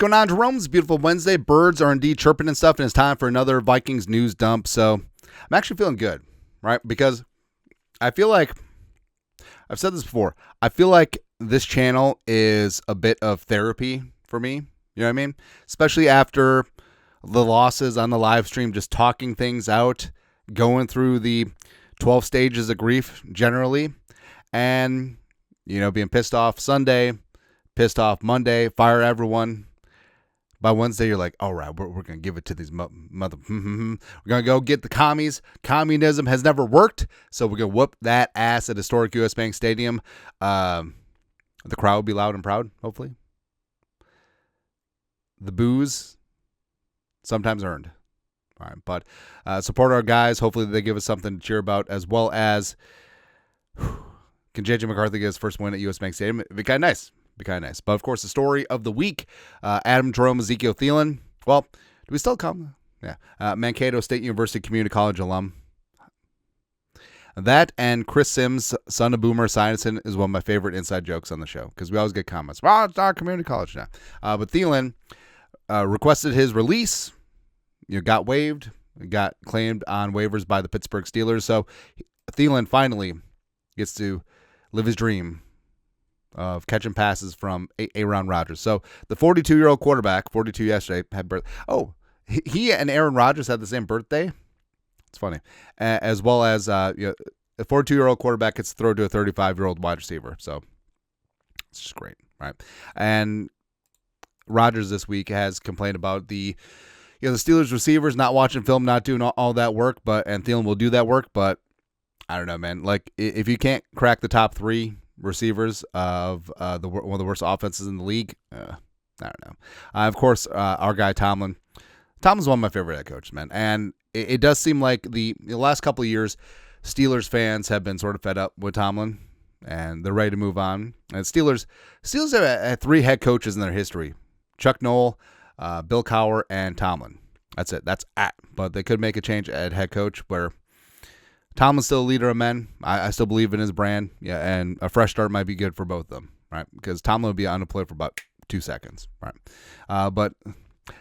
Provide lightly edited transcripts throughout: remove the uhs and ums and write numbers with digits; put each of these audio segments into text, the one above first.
going on, Jerome? It's a beautiful Wednesday. Birds are indeed chirping and stuff, and it's time for another Vikings news dump. So I'm actually feeling good, right? Because I feel like, I've said this before, I feel like this channel is a bit of therapy for me. You know what I mean? Especially after the losses on the live stream, just talking things out, going through the 12 stages of grief generally, and, being pissed off Sunday, pissed off Monday, fire everyone. By Wednesday, you're like, all right, we're going to give it to these mother. We're going to go get the commies. Communism has never worked, so we're going to whoop that ass at historic U.S. Bank Stadium. The crowd will be loud and proud, hopefully. The boos, sometimes earned. All right, but support our guys. Hopefully they give us something to cheer about, as well as can JJ McCarthy get his first win at U.S. Bank Stadium? It'd be kind of nice. But, of course, the story of the week, Adam, Jerome, Ezekiel Thielen. Well, do we still come? Yeah. Mankato State University Community College alum. That and Chris Sims, son of Boomer Esiason, is one of my favorite inside jokes on the show because we always get comments. Well, it's not community college now. But Thielen requested his release. Got waived. Got claimed on waivers by the Pittsburgh Steelers. So Thielen finally gets to live his dream of catching passes from Aaron Rodgers. So the 42-year-old quarterback, 42 yesterday, had birth. Oh, he and Aaron Rodgers had the same birthday. It's funny. As well as a 42-year-old quarterback gets to throw to a 35-year-old wide receiver. So it's just great, right? And Rodgers this week has complained about the Steelers receivers not watching film, not doing all that work, and Thielen will do that work. But I don't know, man. Like, if you can't crack the top three receivers of one of the worst offenses in the league, I don't know. Of course, our guy Tomlin. Tomlin's one of my favorite head coaches, man. And it does seem like the last couple of years, Steelers fans have been sort of fed up with Tomlin, and they're ready to move on. And Steelers have had three head coaches in their history: Chuck Noll, Bill Cowher, and Tomlin. That's it. But they could make a change at head coach where Tomlin's still a leader of men. I still believe in his brand. Yeah, and a fresh start might be good for both of them, right? Because Tomlin would be unemployed for about 2 seconds, right? But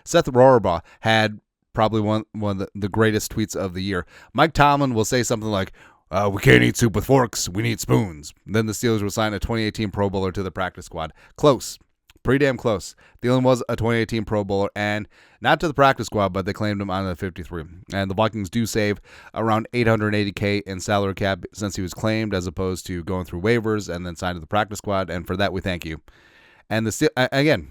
Seth Rohrabaugh had probably one of the greatest tweets of the year. Mike Tomlin will say something like, we can't eat soup with forks. We need spoons. And then the Steelers will sign a 2018 Pro Bowler to the practice squad. Close. Pretty damn close. Thielen was a 2018 Pro Bowler, and not to the practice squad, but they claimed him on the 53. And the Vikings do save around $880K in salary cap since he was claimed, as opposed to going through waivers and then signed to the practice squad. And for that, we thank you. And again,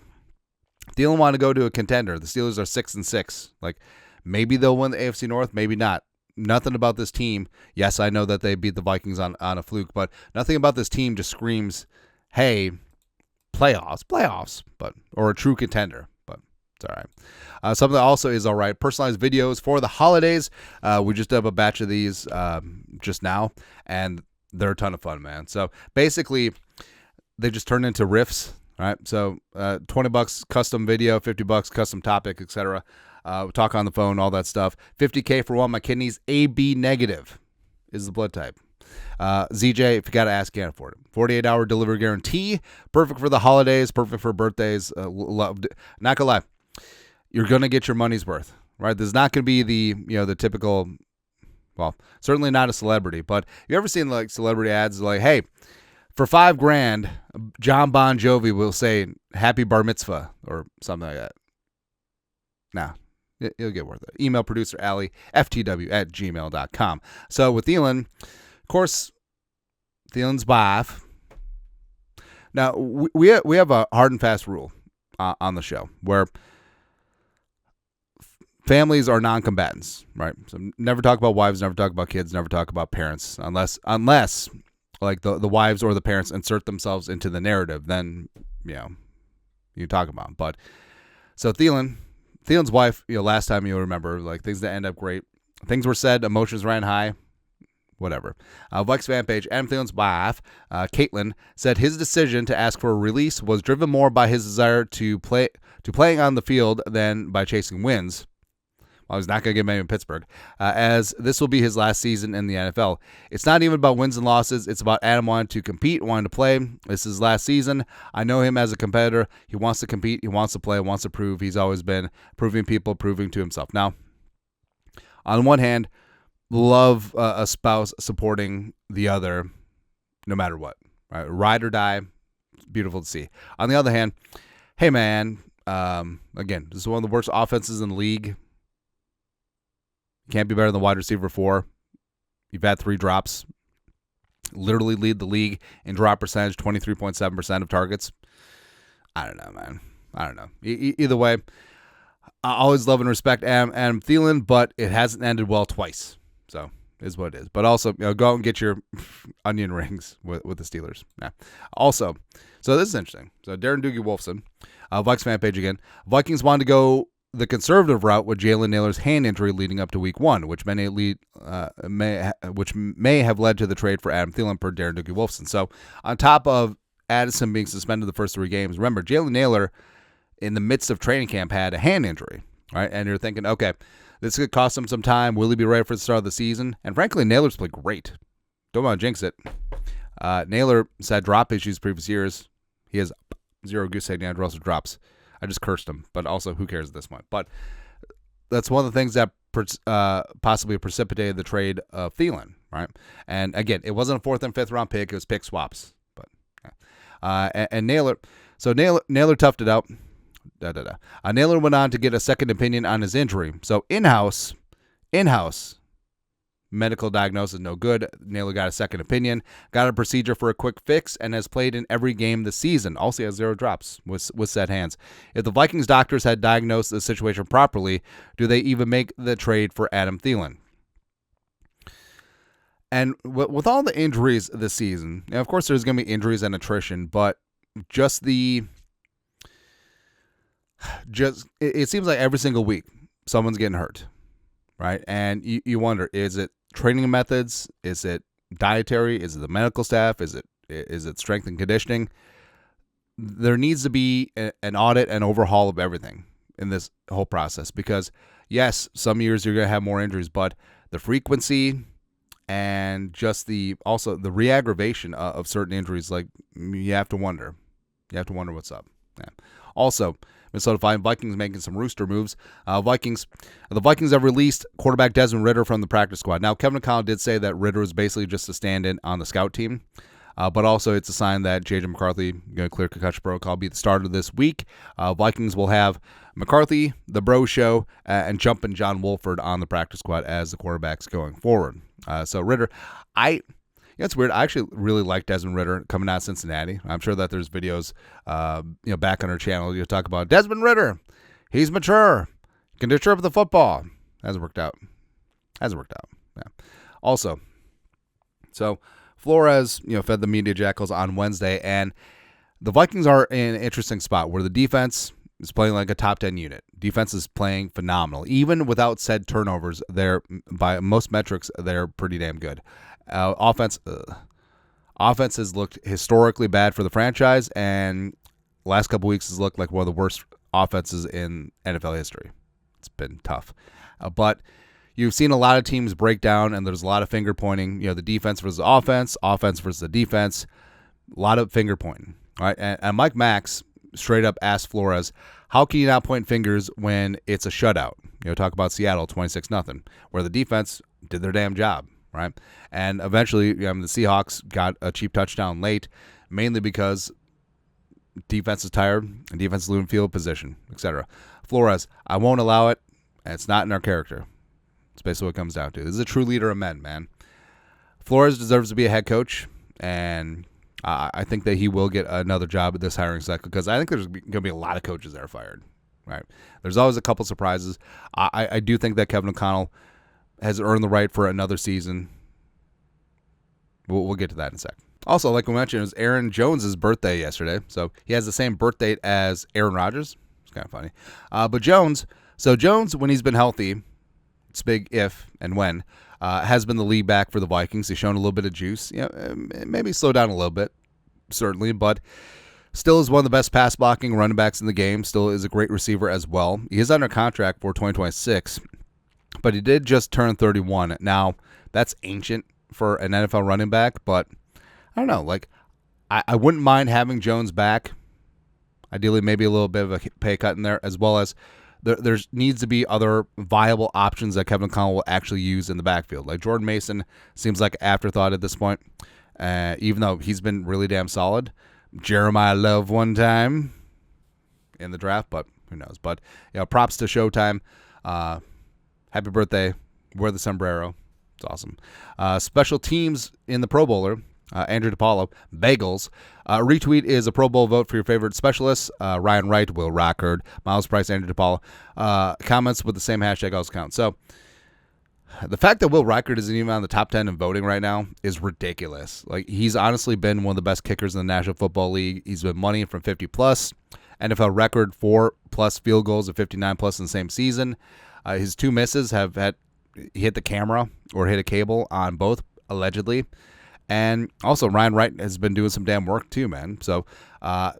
Thielen wanted to go to a contender. The Steelers are 6-6. Like, maybe they'll win the AFC North, maybe not. Nothing about this team. Yes, I know that they beat the Vikings on a fluke, but nothing about this team just screams, hey, playoffs, or a true contender, but it's all right. Something that also is all right, personalized videos for the holidays. We just did a batch of these just now, and they're a ton of fun, man. So basically, they just turn into riffs, right? So $20 custom video, $50 custom topic, etc. Talk on the phone, all that stuff. $50K for one of my kidneys. AB negative is the blood type. ZJ, if you got to ask, can't afford it. 48-hour delivery guarantee. Perfect for the holidays. Perfect for birthdays. Not going to lie. You're going to get your money's worth, right? There's not going to be the typical, well, certainly not a celebrity, but you ever seen like celebrity ads like, hey, for $5,000, John Bon Jovi will say happy bar mitzvah or something like that. Nah. It'll get worth it. Email producer Allie, ftw@gmail.com. So with Thielen, of course, Thielen's wife. Now, we have a hard and fast rule on the show where families are non-combatants, right? So never talk about wives, never talk about kids, never talk about parents, unless like the wives or the parents insert themselves into the narrative, then, you talk about them. But so Thielen's wife, last time you'll remember, like things that end up great. Things were said, emotions ran high, whatever. Vikes fan page, Adam Thielen's wife, Caitlin, said his decision to ask for a release was driven more by his desire to playing on the field than by chasing wins. Well, he's not going to get many in Pittsburgh, as this will be his last season in the NFL. It's not even about wins and losses. It's about Adam wanting to compete, wanting to play. This is his last season. I know him as a competitor. He wants to compete. He wants to play, wants to prove. He's always been proving people, proving to himself. Now, on one hand, love a spouse supporting the other no matter what. Right? Ride or die. Beautiful to see. On the other hand, hey, man, again, this is one of the worst offenses in the league. Can't be better than wide receiver 4. You've had 3 drops. Literally lead the league in drop percentage, 23.7% of targets. I don't know, man. I don't know. Either way, I always love and respect Adam Thielen, but it hasn't ended well twice. So, is what it is. But also, go out and get your onion rings with the Steelers. Yeah. Also, so this is interesting. So, Darren Doogie Wolfson, Vikes fan page again. Vikings wanted to go the conservative route with Jalen Nailor's hand injury leading up to Week 1, which may have led to the trade for Adam Thielen per Darren Doogie Wolfson. So, on top of Addison being suspended the first 3 games, remember, Jalen Nailor, in the midst of training camp, had a hand injury, right? And you're thinking, okay, this could cost him some time. Will he be ready for the start of the season? And frankly, Nailor's played great. Don't want to jinx it. Nailor had drop issues previous years. He has 0 goose egg and also drops. I just cursed him, but also who cares at this point? But that's one of the things that possibly precipitated the trade of Thielen, right? And again, it wasn't a 4th and 5th round pick; it was pick swaps. But and Nailor, so Nailor toughed it out. Nailor went on to get a second opinion on his injury. So in-house medical diagnosis no good. Nailor got a second opinion, got a procedure for a quick fix, and has played in every game this season. Also has 0 drops with said hands. If the Vikings doctors had diagnosed the situation properly, do they even make the trade for Adam Thielen? And with all the injuries this season, of course there's going to be injuries and attrition, but it seems like every single week someone's getting hurt, right? And you wonder, is it training methods? Is it dietary? Is it the medical staff? Is it strength and conditioning? There needs to be an audit and overhaul of everything in this whole process, because yes, some years you're going to have more injuries, but the frequency and just also the re-aggravation of certain injuries, like, you have to wonder. You have to wonder what's up. Yeah. Also, Minnesota Vikings making some rooster moves. The Vikings have released quarterback Desmond Ridder from the practice squad. Now, Kevin O'Connell did say that Ridder was basically just a stand-in on the scout team, but also it's a sign that J.J. McCarthy going to clear concussion protocol, be the starter this week. Vikings will have McCarthy, the Bro Show, and Jumpin' John Wolford on the practice squad as the quarterbacks going forward. So Ridder, it's weird. I actually really like Desmond Ridder coming out of Cincinnati. I'm sure that there's videos, back on our channel. You talk about Desmond Ridder. He's mature. Can distribute the football. Hasn't worked out. Yeah. Also, so Flores, fed the media jackals on Wednesday, and the Vikings are in an interesting spot where the defense is playing like a top 10 unit. Defense is playing phenomenal. Even without said turnovers, they're, by most metrics, they're pretty damn good. Offense has looked historically bad for the franchise, and last couple weeks has looked like one of the worst offenses in NFL history. It's been tough. But you've seen a lot of teams break down, and there's a lot of finger pointing. The defense versus the offense versus the defense, a lot of finger pointing. All right, and Mike Max straight up asked Flores, how can you not point fingers when it's a shutout? Talk about Seattle 26-0, where the defense did their damn job. Right, and eventually the Seahawks got a cheap touchdown late, mainly because defense is tired and defense is losing field position, etc. Flores, I won't allow it, and it's not in our character. It's basically what it comes down to. This is a true leader of men, man. Flores deserves to be a head coach, and I think that he will get another job at this hiring cycle, because I think there's going to be a lot of coaches that are fired. Right, there's always a couple surprises. I do think that Kevin O'Connell has earned the right for another season. We'll get to that in a sec. Also, like we mentioned, it was Aaron Jones' birthday yesterday. So he has the same birth date as Aaron Rodgers. It's kind of funny. But Jones, when he's been healthy, it's big if and when, has been the lead back for the Vikings. He's shown a little bit of juice. Maybe slow down a little bit, certainly, but still is one of the best pass blocking running backs in the game. Still is a great receiver as well. He is under contract for 2026. but he did just turn 31. Now, that's ancient for an NFL running back, but I don't know. Like, I wouldn't mind having Jones back. Ideally, maybe a little bit of a pay cut in there, as well as there needs to be other viable options that Kevin O'Connell will actually use in the backfield. Like Jordan Mason seems like an afterthought at this point, even though he's been really damn solid. Jeremiah Love one time in the draft, but who knows. But props to Showtime. Happy birthday. Wear the sombrero. It's awesome. Special teams in the Pro Bowler. Andrew DePaulo, Bagels. Retweet is a Pro Bowl vote for your favorite specialists. Ryan Wright, Will Rockard, Miles Price, Andrew DePaulo. Comments with the same hashtag also count. So the fact that Will Rockard isn't even on the top 10 in voting right now is ridiculous. Like, he's honestly been one of the best kickers in the National Football League. He's been money from 50 plus. NFL record 4+ field goals of 59 plus in the same season. His 2 misses have hit the camera or hit a cable on both, allegedly. And also, Ryan Wright has been doing some damn work too, man. So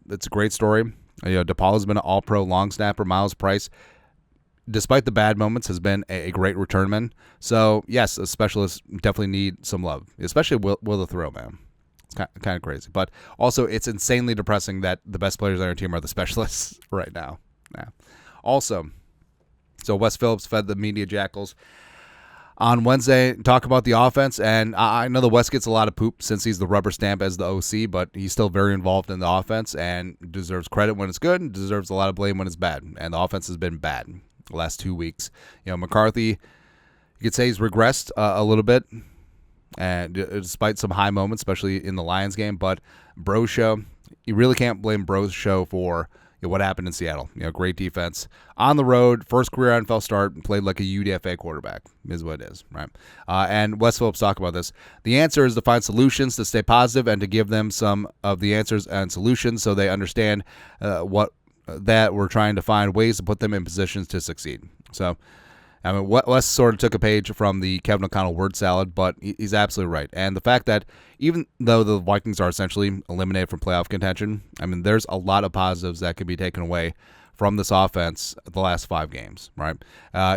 it's a great story. DePaulo's been an all-pro long snapper. Miles Price, despite the bad moments, has been a great returnman. So, yes, a specialist definitely need some love, especially Will the Thrill, man. It's kind of crazy. But also, it's insanely depressing that the best players on our team are the specialists right now. Yeah. Also, so Wes Phillips fed the media jackals on Wednesday, talk about the offense, and I know the West gets a lot of poop since he's the rubber stamp as the OC, but he's still very involved in the offense and deserves credit when it's good and deserves a lot of blame when it's bad, and the offense has been bad the last 2 weeks. McCarthy, you could say he's regressed a little bit, and despite some high moments, especially in the Lions game, but Bros Show, you really can't blame Bros Show for what happened in Seattle. Great defense. On the road, first career NFL start, played like a UDFA quarterback, is what it is, right? And Wes Phillips talked about this. The answer is to find solutions, to stay positive, and to give them some of the answers and solutions so they understand that we're trying to find ways to put them in positions to succeed. So, Wes sort of took a page from the Kevin O'Connell word salad, but he's absolutely right. And the fact that even though the Vikings are essentially eliminated from playoff contention, there's a lot of positives that can be taken away from this offense the last 5 games, right?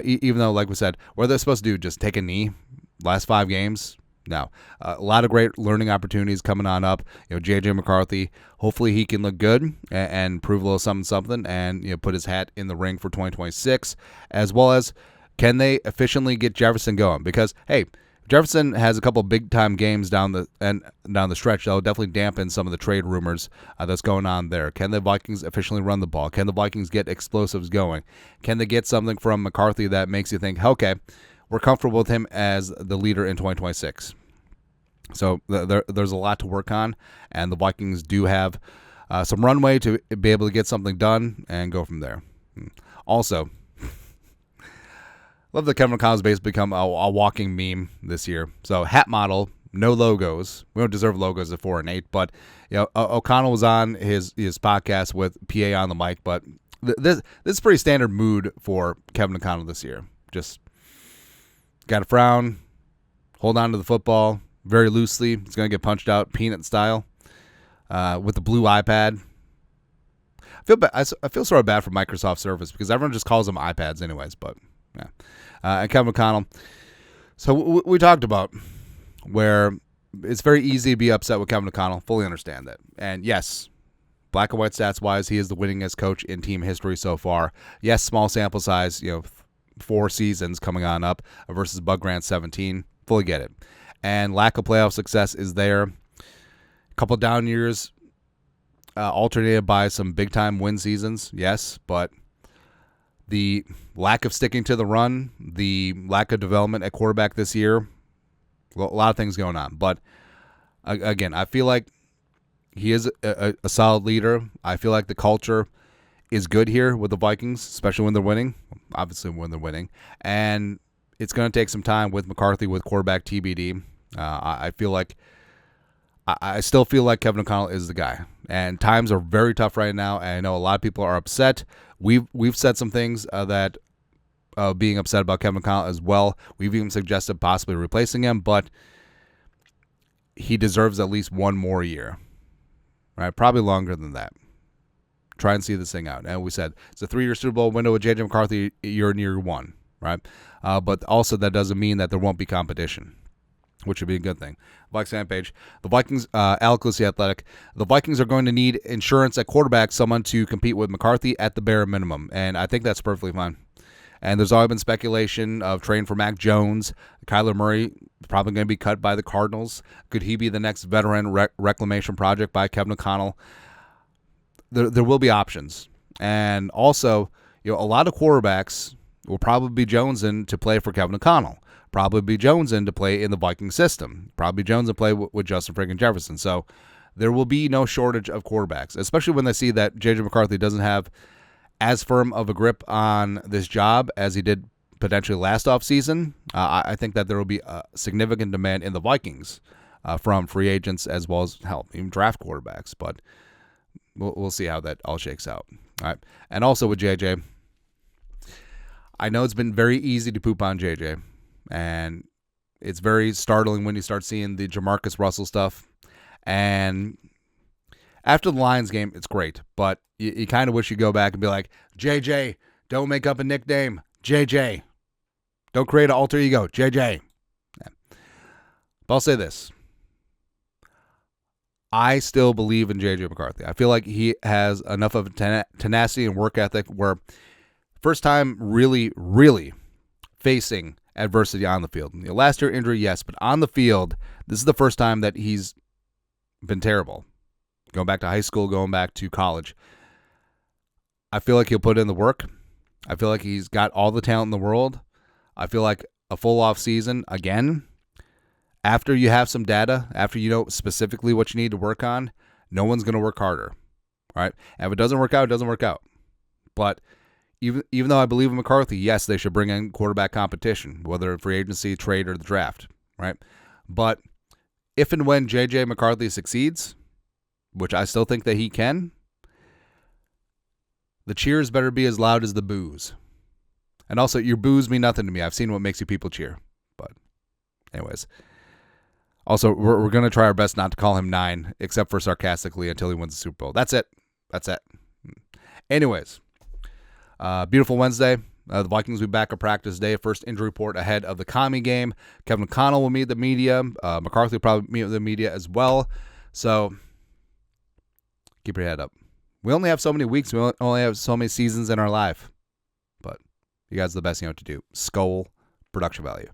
Even though, like we said, what are they supposed to do? Just take a knee? Last 5 games? No. A lot of great learning opportunities coming on up. J.J. McCarthy, hopefully he can look good and prove a little something and put his hat in the ring for 2026, as well as can they efficiently get Jefferson going? Because, hey, Jefferson has a couple big-time games down the stretch that will definitely dampen some of the trade rumors that's going on there. Can the Vikings efficiently run the ball? Can the Vikings get explosives going? Can they get something from McCarthy that makes you think, okay, we're comfortable with him as the leader in 2026? So there's a lot to work on, and the Vikings do have some runway to be able to get something done and go from there. Also, love that Kevin O'Connell's basically become a walking meme this year. So hat model, no logos. We don't deserve logos at 4 and 8, but O'Connell was on his podcast with PA on the mic. But this is pretty standard mood for Kevin O'Connell this year. Just got to frown, hold on to the football very loosely. It's going to get punched out, peanut style, with the blue iPad. I feel sort of bad for Microsoft Surface because everyone just calls them iPads anyways, but yeah. And Kevin O'Connell. So we talked about where it's very easy to be upset with Kevin O'Connell. Fully understand that. And yes, black and white stats wise, he is the winningest coach in team history so far. Yes, small sample size, 4 seasons coming on up versus Bud Grant's 17. Fully get it. And lack of playoff success is there. A couple down years alternated by some big time win seasons. Yes, but the lack of sticking to the run, the lack of development at quarterback this year, a lot of things going on. But again, I feel like he is a solid leader. I feel like the culture is good here with the Vikings, especially when they're winning. Obviously when they're winning. And it's going to take some time with McCarthy with quarterback TBD. I still feel like Kevin O'Connell is the guy. And times are very tough right now, and I know a lot of people are upset. We've said some things that being upset about Kevin O'Connell as well. We've even suggested possibly replacing him, but he deserves at least one more year, right? Probably longer than that. Try and see this thing out. And we said it's a 3-year Super Bowl window with J.J. McCarthy. You're in year 1, right? But also that doesn't mean that there won't be competition, which would be a good thing. Vikings fan page. The Vikings, Alec Lucy Athletic. The Vikings are going to need insurance at quarterback, someone to compete with McCarthy at the bare minimum, and I think that's perfectly fine. And there's always been speculation of trading for Mac Jones. Kyler Murray probably going to be cut by the Cardinals. Could he be the next veteran reclamation project by Kevin O'Connell? There will be options. And also, a lot of quarterbacks will probably be jonesing to play for Kevin O'Connell. Probably be jonesing to play in the Viking system. Probably jonesing to play with Justin friggin' Jefferson. So there will be no shortage of quarterbacks, especially when they see that J.J. McCarthy doesn't have as firm of a grip on this job as he did potentially last offseason. I think that there will be a significant demand in the Vikings from free agents as well as even draft quarterbacks. But we'll see how that all shakes out. All right, and also with JJ, I know it's been very easy to poop on JJ, and it's very startling when you start seeing the Jamarcus Russell stuff. And after the Lions game, it's great, but you kind of wish you go back and be like, JJ, don't make up a nickname. JJ. Don't create an alter ego. JJ. Yeah. But I'll say this. I still believe in JJ McCarthy. I feel like he has enough of tenacity and work ethic where first time really, really facing adversity on the field. Last year injury, yes, but on the field, this is the first time that he's been terrible. Going back to high school, going back to college. I feel like he'll put in the work. I feel like he's got all the talent in the world. I feel like a full off season, again, after you have some data, after you know specifically what you need to work on, no one's going to work harder, right? And if it doesn't work out, it doesn't work out. But even though I believe in McCarthy, yes, they should bring in quarterback competition, whether free agency, trade, or the draft, right? But if and when J.J. McCarthy succeeds, which I still think that he can, the cheers better be as loud as the boos. And also, your boos mean nothing to me. I've seen what makes you people cheer. But anyways. Also, we're going to try our best not to call him 9, except for sarcastically until he wins the Super Bowl. That's it. Anyways, beautiful Wednesday. The Vikings will be back at practice day. First injury report ahead of the Commie game. Kevin O'Connell will meet the media. McCarthy will probably meet with the media as well. So keep your head up. We only have so many weeks. We only have so many seasons in our life. But you guys are the best you know what to do. Skull production value.